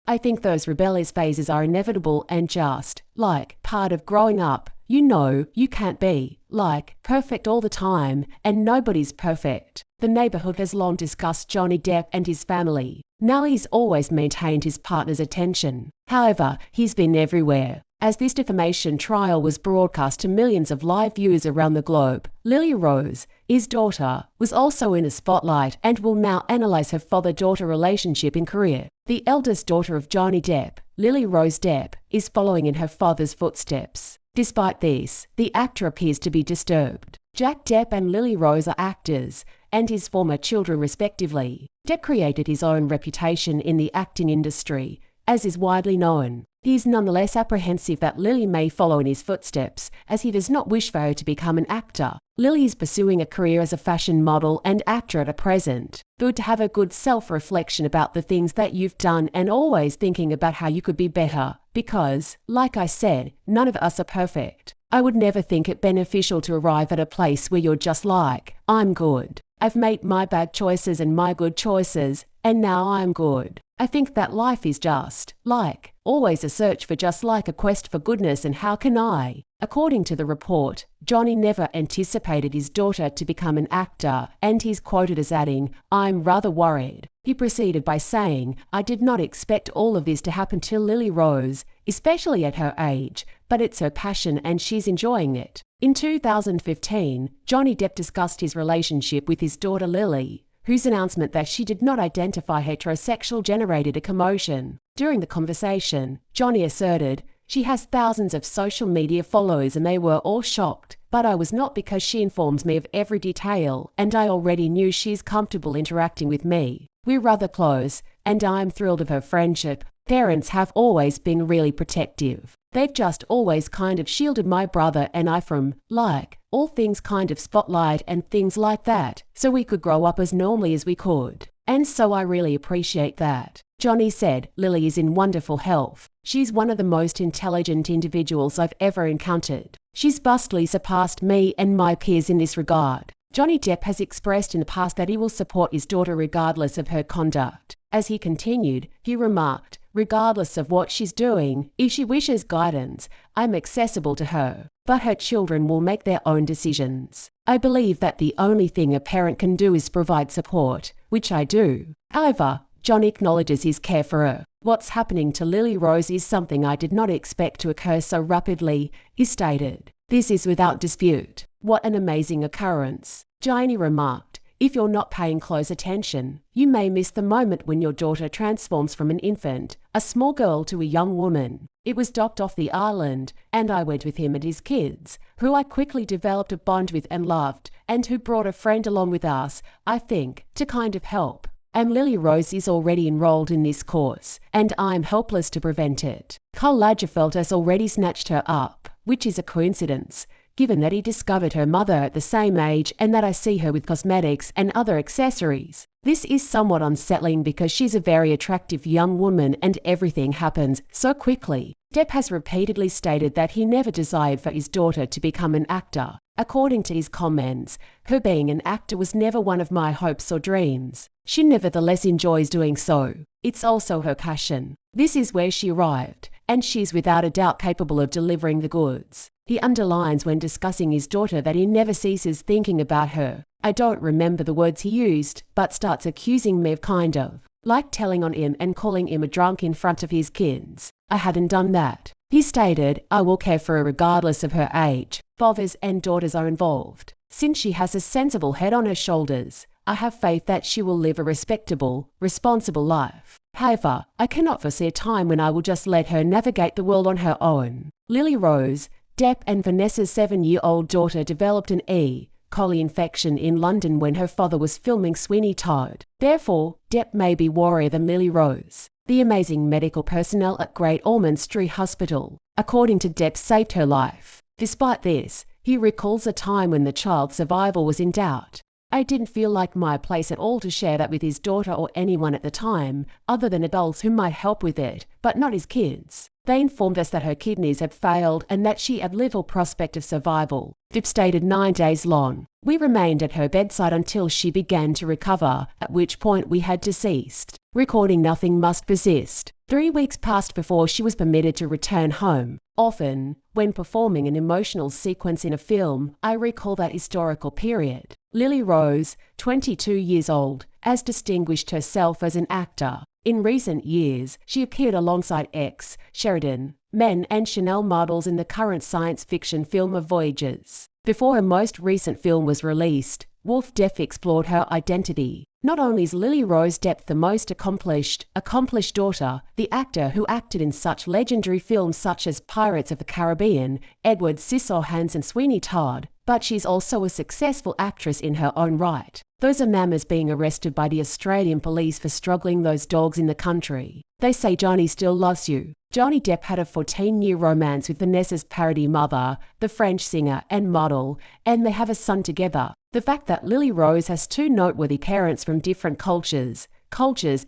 I think those rebellious phases are inevitable and just, like, part of growing up. You know, you can't be, like, perfect all the time, and nobody's perfect. The neighborhood has long discussed Johnny Depp and his family. Now he's always maintained his partner's attention. However, he's been everywhere. As this defamation trial was broadcast to millions of live viewers around the globe, Lily Rose, his daughter, was also in the spotlight and will now analyze her father-daughter relationship in Korea. The eldest daughter of Johnny Depp, Lily Rose Depp, is following in her father's footsteps. Despite this, the actor appears to be disturbed. Jack Depp and Lily Rose are actors, and his former children respectively. Depp created his own reputation in the acting industry, as is widely known. He is nonetheless apprehensive that Lily may follow in his footsteps, as he does not wish for her to become an actor. Lily is pursuing a career as a fashion model and actor at present. Good to have a good self-reflection about the things that you've done and always thinking about how you could be better, because, like I said, none of us are perfect. I would never think it beneficial to arrive at a place where you're just like, I'm good. I've made my bad choices and my good choices, and now I'm good. I think that life is just, like, always a search for just like a quest for goodness and how can I? According to the report, Johnny never anticipated his daughter to become an actor, and he's quoted as adding, I'm rather worried. He proceeded by saying, I did not expect all of this to happen to Lily Rose, especially at her age, but it's her passion and she's enjoying it. In 2015, Johnny Depp discussed his relationship with his daughter Lily, whose announcement that she did not identify heterosexual generated a commotion. During the conversation, Johnny asserted, she has thousands of social media followers and they were all shocked, but I was not because she informs me of every detail and I already knew she's comfortable interacting with me. We're rather close, and I'm thrilled of her friendship. Parents have always been really protective. They've just always kind of shielded my brother and I from, like, all things kind of spotlight and things like that, so we could grow up as normally as we could. And so I really appreciate that. Johnny said, Lily is in wonderful health. She's one of the most intelligent individuals I've ever encountered. She's vastly surpassed me and my peers in this regard. Johnny Depp has expressed in the past that he will support his daughter regardless of her conduct. As he continued, he remarked, regardless of what she's doing, if she wishes guidance, I'm accessible to her. But her children will make their own decisions. I believe that the only thing a parent can do is provide support, which I do. However, Johnny acknowledges his care for her. What's happening to Lily Rose is something I did not expect to occur so rapidly, he stated. This is without dispute. What an amazing occurrence. Johnny remarked, if you're not paying close attention, you may miss the moment when your daughter transforms from an infant, a small girl, to a young woman. It was docked off the island, and I went with him and his kids, who I quickly developed a bond with and loved, and who brought a friend along with us, I think, to kind of help. And Lily Rose is already enrolled in this course, and I'm helpless to prevent it. Karl Lagerfeld has already snatched her up, which is a coincidence, given that he discovered her mother at the same age and that I see her with cosmetics and other accessories. This is somewhat unsettling because she's a very attractive young woman and everything happens so quickly. Depp has repeatedly stated that he never desired for his daughter to become an actor. According to his comments, her being an actor was never one of my hopes or dreams. She nevertheless enjoys doing so. It's also her passion. This is where she arrived, and she's without a doubt capable of delivering the goods. He underlines when discussing his daughter that he never ceases thinking about her. I don't remember the words he used, but starts accusing me of kind of, like telling on him and calling him a drunk in front of his kids. I hadn't done that. He stated, I will care for her regardless of her age. Fathers and daughters are involved. Since she has a sensible head on her shoulders, I have faith that she will live a respectable, responsible life. However, I cannot foresee a time when I will just let her navigate the world on her own. Lily Rose, Depp and Vanessa's 7-year-old daughter developed an E. coli infection in London when her father was filming Sweeney Todd. Therefore, Depp may be worrier than Lily Rose. The amazing medical personnel at Great Ormond Street Hospital, according to Depp, saved her life. Despite this, he recalls a time when the child's survival was in doubt. I didn't feel like my place at all to share that with his daughter or anyone at the time, other than adults who might help with it, but not his kids. They informed us that her kidneys had failed and that she had little prospect of survival. Depp stated 9 days long. We remained at her bedside until she began to recover, at which point we had deceased. Recording nothing must persist. 3 weeks passed before she was permitted to return home. Often, when performing an emotional sequence in a film, I recall that historical period. Lily Rose, 22 years old, has distinguished herself as an actor. In recent years, she appeared alongside X, Sheridan, Men and Chanel models in the current science fiction film of Voyages. Before her most recent film was released, Wolf Depp explored her identity. Not only is Lily Rose Depp the most accomplished daughter, the actor who acted in such legendary films such as Pirates of the Caribbean, Edward Scissorhands and Sweeney Todd, but she's also a successful actress in her own right. Those are mamas being arrested by the Australian police for struggling those dogs in the country. They say Johnny still loves you. Johnny Depp had a 14-year romance with Vanessa's parody mother, the French singer and model, and they have a son together. The fact that Lily Rose has two noteworthy parents from different cultures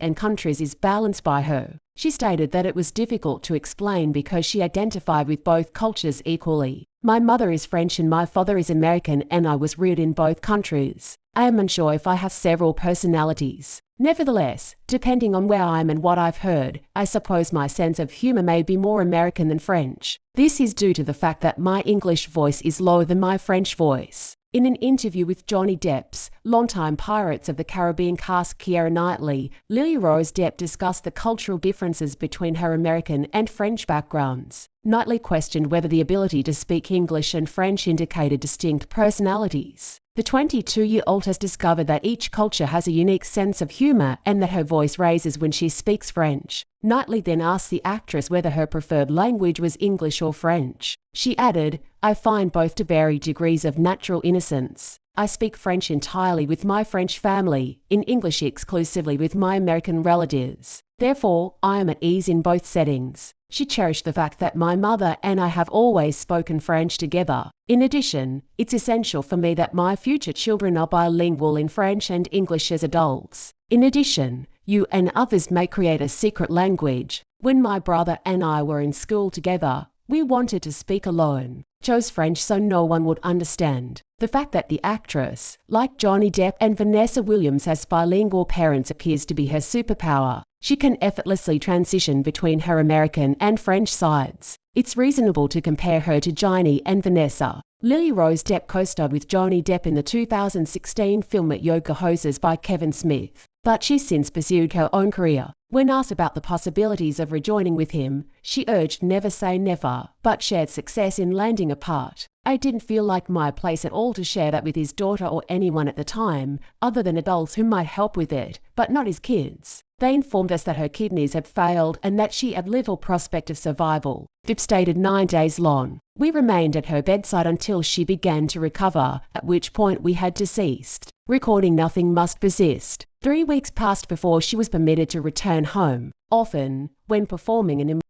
and countries is balanced by her. She stated that it was difficult to explain because she identified with both cultures equally. My mother is French and my father is American, and I was reared in both countries. I am unsure if I have several personalities. Nevertheless, depending on where I am and what I've heard, I suppose my sense of humor may be more American than French. This is due to the fact that my English voice is lower than my French voice. In an interview with Johnny Depp's longtime Pirates of the Caribbean cast Keira Knightley, Lily Rose Depp discussed the cultural differences between her American and French backgrounds. Knightley questioned whether the ability to speak English and French indicated distinct personalities. The 22-year-old has discovered that each culture has a unique sense of humor and that her voice raises when she speaks French. Knightley then asked the actress whether her preferred language was English or French. She added, "I find both to vary degrees of natural innocence. I speak French entirely with my French family, in English exclusively with my American relatives. Therefore, I am at ease in both settings." She cherished the fact that my mother and I have always spoken French together. In addition, it's essential for me that my future children are bilingual in French and English as adults. In addition, you and others may create a secret language. When my brother and I were in school together, we wanted to speak alone. Chose French so no one would understand. The fact that the actress, like Johnny Depp and Vanessa Williams, has bilingual parents appears to be her superpower. She can effortlessly transition between her American and French sides. It's reasonable to compare her to Johnny and Vanessa. Lily Rose Depp co-starred with Johnny Depp in the 2016 film At Yoga Hoses by Kevin Smith, but she's since pursued her own career. When asked about the possibilities of rejoining with him, she urged never say never, but shared success in landing a part. "I didn't feel like my place at all to share that with his daughter or anyone at the time, other than adults who might help with it, but not his kids. They informed us that her kidneys had failed and that she had little prospect of survival," Depp stated 9 days long. "We remained at her bedside until she began to recover, at which point we had deceased. Recording nothing must persist." 3 weeks passed before she was permitted to return home. Often, when performing an